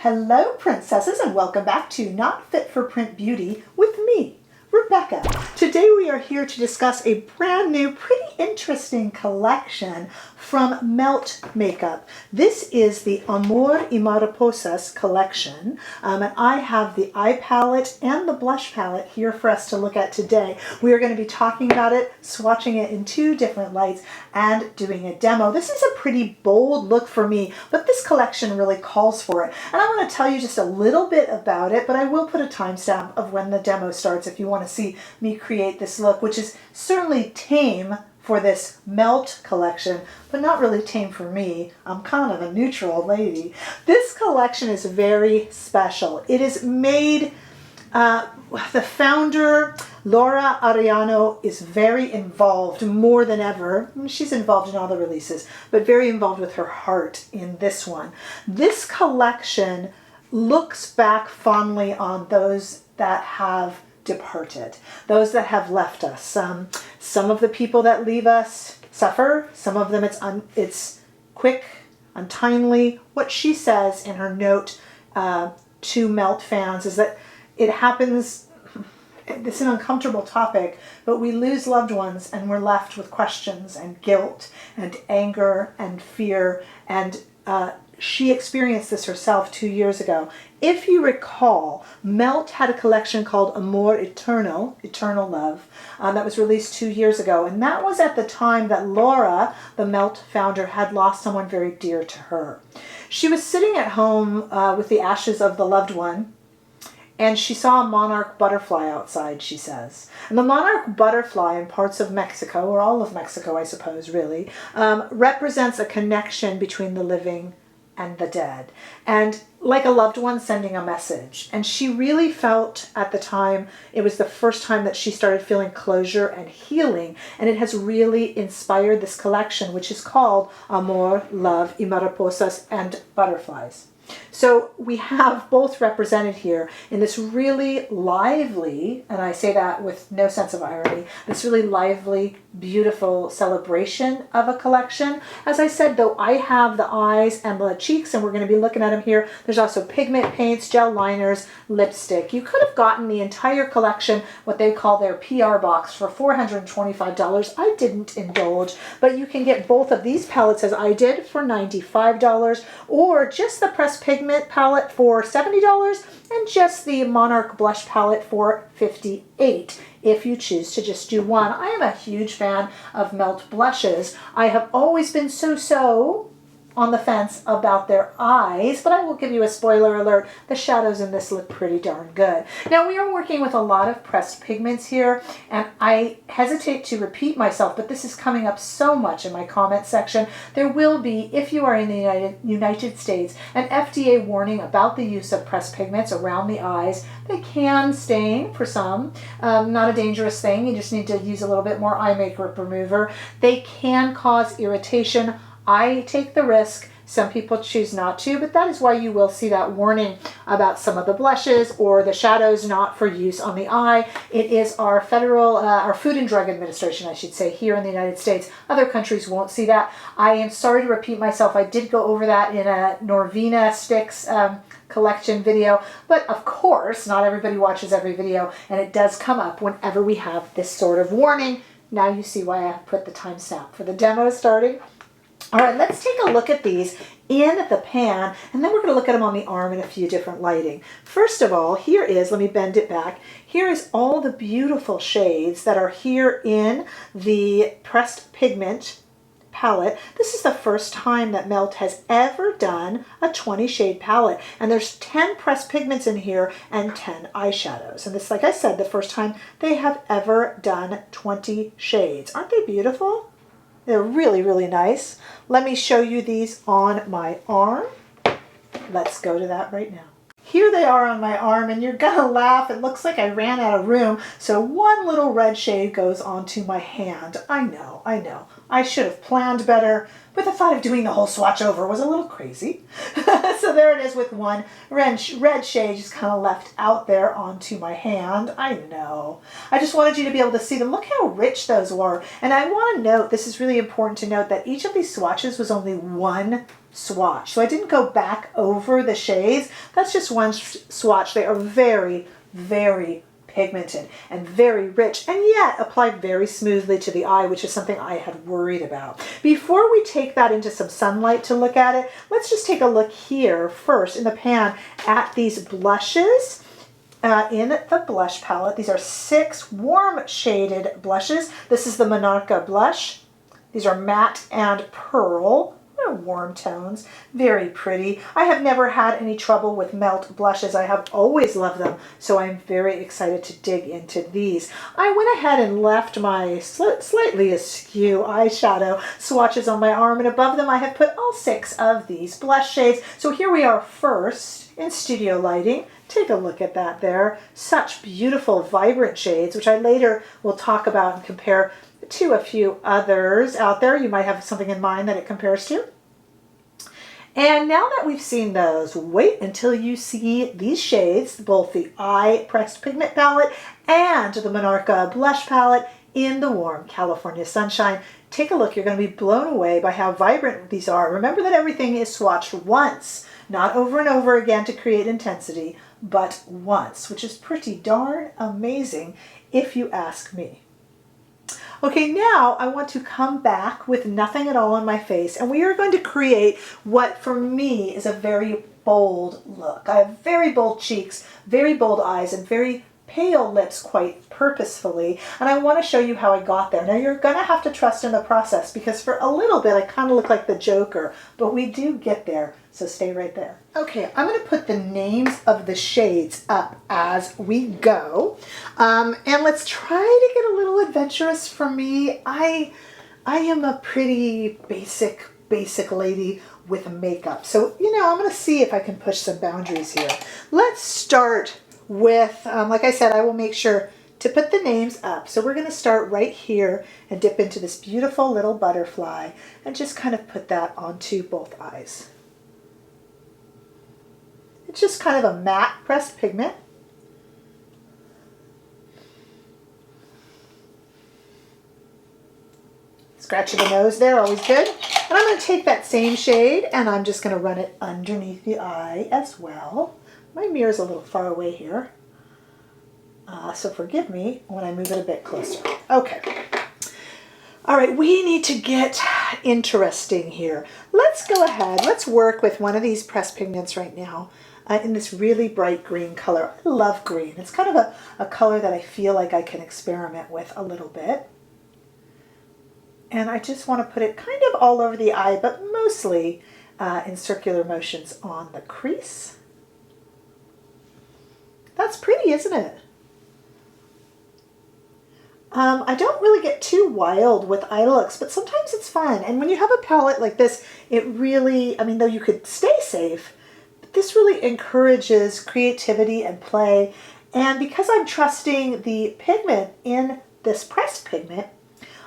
Hello, princesses, and welcome back to Not Fit for Print Beauty with me, Rebecca. Today we are here to discuss a brand new, pretty interesting collection from Melt Makeup. This is the Amor y Mariposas collection, and I have the eye palette and the blush palette here for us to look at today. We are going to be talking about it, swatching it in two different lights, and doing a demo. This is a pretty bold look for me, but this collection really calls for it. And I want to tell you just a little bit about it, but I will put a timestamp of when the demo starts if you want to see me create this look, which is certainly tame for this Melt collection, but not really tame for me. I'm kind of a neutral lady. This collection is very special. It is made, the founder, Laura Arellano, is very involved more than ever. She's involved in all the releases, but very involved with her heart in this one. This collection looks back fondly on those that have departed, those that have left us. Some of the people that leave us suffer. Some of them it's quick, untimely. What she says in her note to Melt fans is that it happens. It's an uncomfortable topic, but we lose loved ones and we're left with questions and guilt and anger and fear. And she experienced this herself 2 years ago. If you recall, Melt had a collection called Amor Eternal, Eternal Love, that was released 2 years ago. And that was at the time that Laura, the Melt founder, had lost someone very dear to her. She was sitting at home with the ashes of the loved one, and she saw a monarch butterfly outside, she says. And the monarch butterfly in parts of Mexico, or all of Mexico, I suppose, really, represents a connection between the living and the dead, and like a loved one sending a message. And she really felt at the time, it was the first time that she started feeling closure and healing, and it has really inspired this collection, which is called Amor, Love, y Mariposas, and Butterflies. So we have both represented here in this really lively, and I say that with no sense of irony, this really lively, beautiful celebration of a collection. As I said, though, I have the eyes and the cheeks, and we're going to be looking at them here. There's also pigment paints, gel liners, lipstick. You could have gotten the entire collection, what they call their PR box, for $425. I didn't indulge, but you can get both of these palettes as I did for $95, or just the pressed pigment palette for $70, and just the Monarch blush palette for $58 if you choose to just do one. I am a huge fan of Melt blushes. I have always been so on the fence about their eyes, but I will give you a spoiler alert. The shadows in this look pretty darn good. Now, we are working with a lot of pressed pigments here, and I hesitate to repeat myself, but this is coming up so much in my comment section. There will be, if you are in the United States, an FDA warning about the use of pressed pigments around the eyes. They can stain for some, not a dangerous thing. You just need to use a little bit more eye makeup remover. They can cause irritation. I take the risk. Some people choose not to, but that is why you will see that warning about some of the blushes or the shadows not for use on the eye. It is our federal, our Food and Drug Administration, I should say, here in the United States. Other countries won't see that. I am sorry to repeat myself. I did go over that in a Norvina Sticks collection video, but of course, not everybody watches every video, and it does come up whenever we have this sort of warning. Now you see why I put the timestamp for the demo starting. All right, let's take a look at these in the pan, and then we're going to look at them on the arm in a few different lighting. First of all, here is, let me bend it back, here is all the beautiful shades that are here in the pressed pigment palette. This is the first time that Melt has ever done a 20 shade palette, and there's 10 pressed pigments in here and 10 eyeshadows. And this, like I said, the first time they have ever done 20 shades. Aren't they beautiful? They're really, really nice. Let me show you these on my arm. Let's go to that right now. Here they are on my arm, and you're gonna laugh. It looks like I ran out of room, so one little red shade goes onto my hand. I know. I should have planned better, but the thought of doing the whole swatch over was a little crazy. So there it is with one red shade just kind of left out there onto my hand. I know. I just wanted you to be able to see them. Look how rich those were. And I want to note, this is really important to note, that each of these swatches was only one swatch. So I didn't go back over the shades. That's just one swatch. They are very, very pigmented and very rich, and yet apply very smoothly to the eye, which is something I had worried about. Before we take that into some sunlight to look at it, let's just take a look here first in the pan at these blushes. In the blush palette, these are 6 warm shaded blushes. This is the Monarcha blush. These are matte and pearl. They're warm tones, very pretty. I have never had any trouble with melt blushes. I have always loved them, so I'm very excited to dig into these. I went ahead and left my slightly askew eyeshadow swatches on my arm, and above them I have put all 6 of these blush shades. So here we are first in studio lighting. Take a look at that there. Such beautiful, vibrant shades, which I later will talk about and compare to a few others out there. You might have something in mind that it compares to. And now that we've seen those, wait until you see these shades, both the Eye Pressed Pigment palette and the Monarcha blush palette in the warm California sunshine. Take a look. You're going to be blown away by how vibrant these are. Remember that everything is swatched once, not over and over again to create intensity, but once, which is pretty darn amazing if you ask me. Okay, now I want to come back with nothing at all on my face, and we are going to create what for me is a very bold look. I have very bold cheeks, very bold eyes, and very pale lips quite purposefully, and I want to show you how I got there. Now you're going to have to trust in the process, because for a little bit I kind of look like the Joker, but we do get there, so stay right there. Okay, I'm going to put the names of the shades up as we go, and let's try to get a little adventurous for me. I am a pretty basic lady with makeup, so I'm going to see if I can push some boundaries here. Let's start with, like I said, I will make sure to put the names up. So we're going to start right here and dip into this beautiful little butterfly and just kind of put that onto both eyes. It's just kind of a matte pressed pigment. Scratching the nose there, always good. And I'm going to take that same shade and I'm just going to run it underneath the eye as well. My mirror's a little far away here, so forgive me when I move it a bit closer. Okay. All right, we need to get interesting here. Let's go ahead. Let's work with one of these pressed pigments right now in this really bright green color. I love green. It's kind of a color that I feel like I can experiment with a little bit. And I just want to put it kind of all over the eye, but mostly in circular motions on the crease. That's pretty, isn't it? I don't really get too wild with eye looks, but sometimes it's fun. And when you have a palette like this, it really, I mean, though you could stay safe, but this really encourages creativity and play. And because I'm trusting the pigment in this pressed pigment,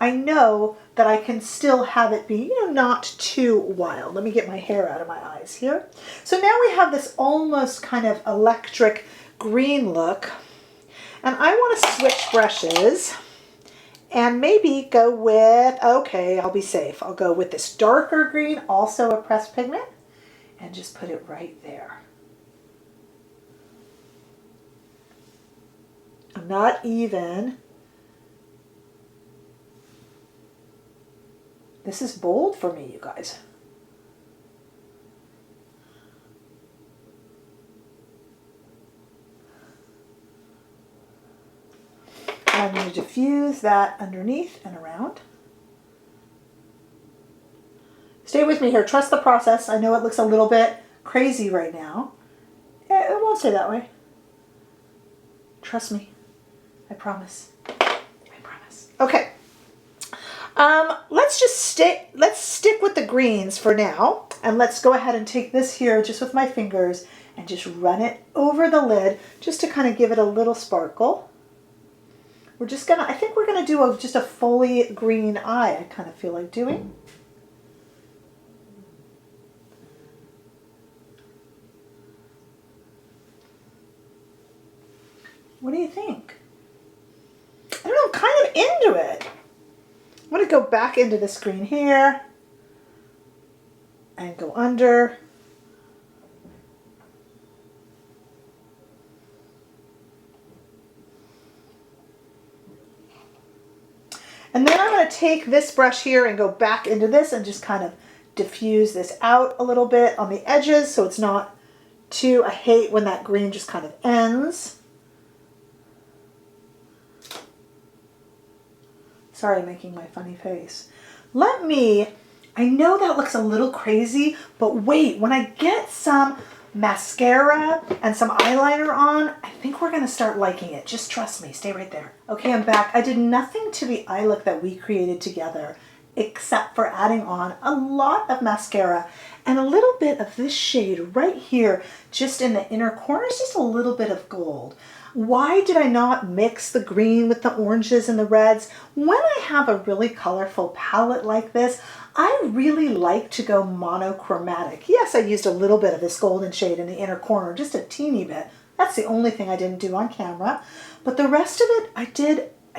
I know that I can still have it be, not too wild. Let me get my hair out of my eyes here. So now we have this almost kind of electric green look, and I want to switch brushes and maybe go with, okay, I'll be safe. I'll go with this darker green, also a pressed pigment, and just put it right there. I'm not even. This is bold for me, you guys. I'm going to diffuse that underneath and around. Stay with me here. Trust the process. I know it looks a little bit crazy right now. It won't stay that way. Trust me. I promise. I promise. Okay. Let's stick with the greens for now, and let's go ahead and take this here just with my fingers and just run it over the lid just to kind of give it a little sparkle. We're just gonna, I think we're gonna do just a fully green eye, I kind of feel like doing. What do you think? I don't know, I'm kind of into it. I'm going to go back into the screen here. and go under. And then I'm going to take this brush here and go back into this and just kind of diffuse this out a little bit on the edges so it's not too, I hate when that green just kind of ends. Sorry, I'm making my funny face. I know that looks a little crazy, but wait, when I get some mascara and some eyeliner on, I think we're going to start liking it. Just trust me. Stay right there. Okay, I'm back. I did nothing to the eye look that we created together except for adding on a lot of mascara and a little bit of this shade right here, just in the inner corners, just a little bit of gold. Why did I not mix the green with the oranges and the reds? When I have a really colorful palette like this, I really like to go monochromatic. Yes, I used a little bit of this golden shade in the inner corner, just a teeny bit. That's the only thing I didn't do on camera. But the rest of it, I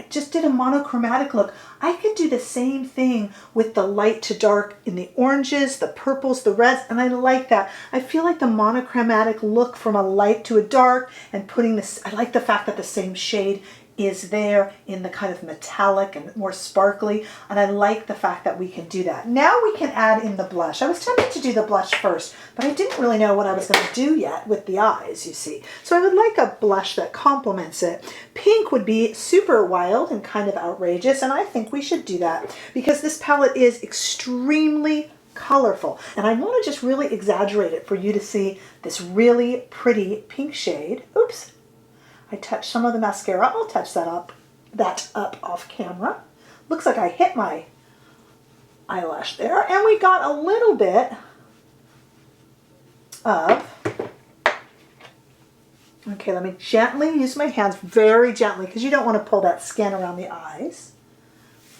just did a monochromatic look. I could do the same thing with the light to dark in the oranges, the purples, the reds, and I like that. I feel like the monochromatic look from a light to a dark and putting this, I like the fact that the same shade is there in the kind of metallic and more sparkly, and I like the fact that we can do that. Now we can add in the blush. I was tempted to do the blush first, but I didn't really know what I was going to do yet with the eyes, you see. So I would like a blush that complements it. Pink would be super wild and kind of outrageous, and I think we should do that because this palette is extremely colorful, and I want to just really exaggerate it for you to see this really pretty pink shade. Oops. I touched some of the mascara. I'll touch that up off camera. Looks like I hit my eyelash there. And we got a little bit of, okay, let me gently use my hands, very gently, because you don't want to pull that skin around the eyes.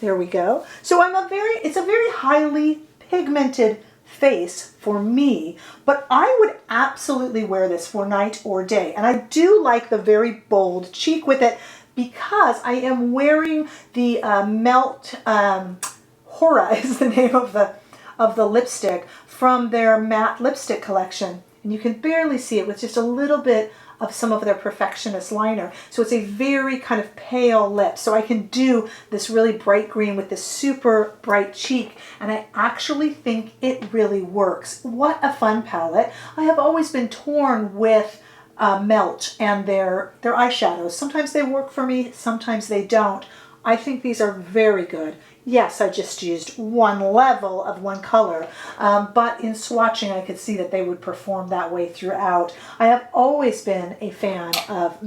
There we go. So it's a very highly pigmented face for me, but I would absolutely wear this for night or day. And I do like the very bold cheek with it because I am wearing the Melt Hora is the name of the lipstick from their matte lipstick collection. And you can barely see it with just a little bit of some of their Perfectionist liner. So it's a very kind of pale lip. So I can do this really bright green with this super bright cheek. And I actually think it really works. What a fun palette. I have always been torn with Melt and their eyeshadows. Sometimes they work for me, sometimes they don't. I think these are very good. Yes, I just used one level of one color, but in swatching I could see that they would perform that way throughout. I have always been a fan of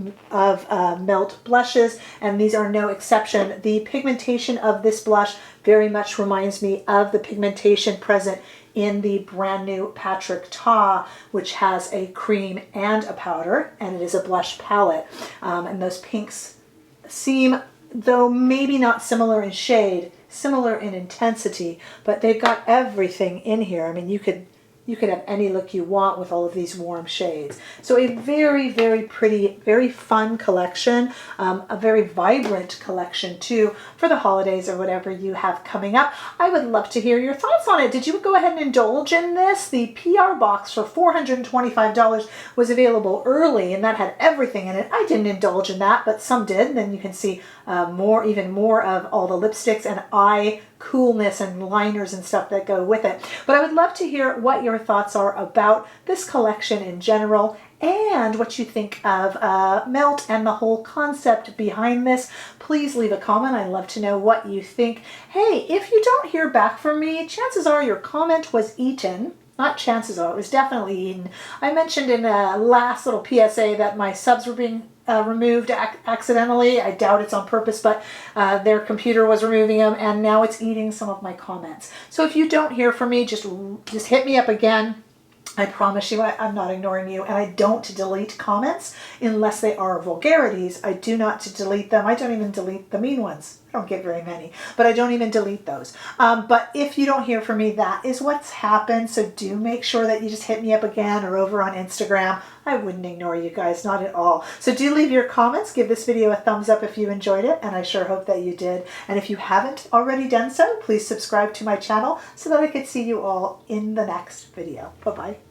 Melt blushes, and these are no exception. The pigmentation of this blush very much reminds me of the pigmentation present in the brand new Patrick Ta, which has a cream and a powder, and it is a blush palette. And those pinks seem, though maybe not similar in shade, similar in intensity, but they've got everything in here. I mean, you could have any look you want with all of these warm shades. So a very, very pretty, very fun collection, a very vibrant collection too for the holidays or whatever you have coming up. I would love to hear your thoughts on it. Did you go ahead and indulge in this? The PR box for $425 was available early, and that had everything in it. I didn't indulge in that, but some did. Then you can see even more of all the lipsticks and eye coolness and liners and stuff that go with it. But I would love to hear what your thoughts are about this collection in general and what you think of Melt and the whole concept behind this. Please leave a comment. I'd love to know what you think. Hey, if you don't hear back from me, chances are your comment was eaten. Not chances are, it was definitely eaten. I mentioned in a last little PSA that my subs were being removed accidentally. I doubt it's on purpose, but their computer was removing them, and now it's eating some of my comments. So if you don't hear from me, just hit me up again. I promise you I'm not ignoring you, and I don't delete comments unless they are vulgarities. I do not delete them. I don't even delete the mean ones. I don't get very many, but I don't even delete those. But if you don't hear from me, that is what's happened. So do make sure that you just hit me up again or over on Instagram. I wouldn't ignore you guys, not at all. So do leave your comments. Give this video a thumbs up if you enjoyed it, and I sure hope that you did. And if you haven't already done so, please subscribe to my channel so that I could see you all in the next video. Bye-bye.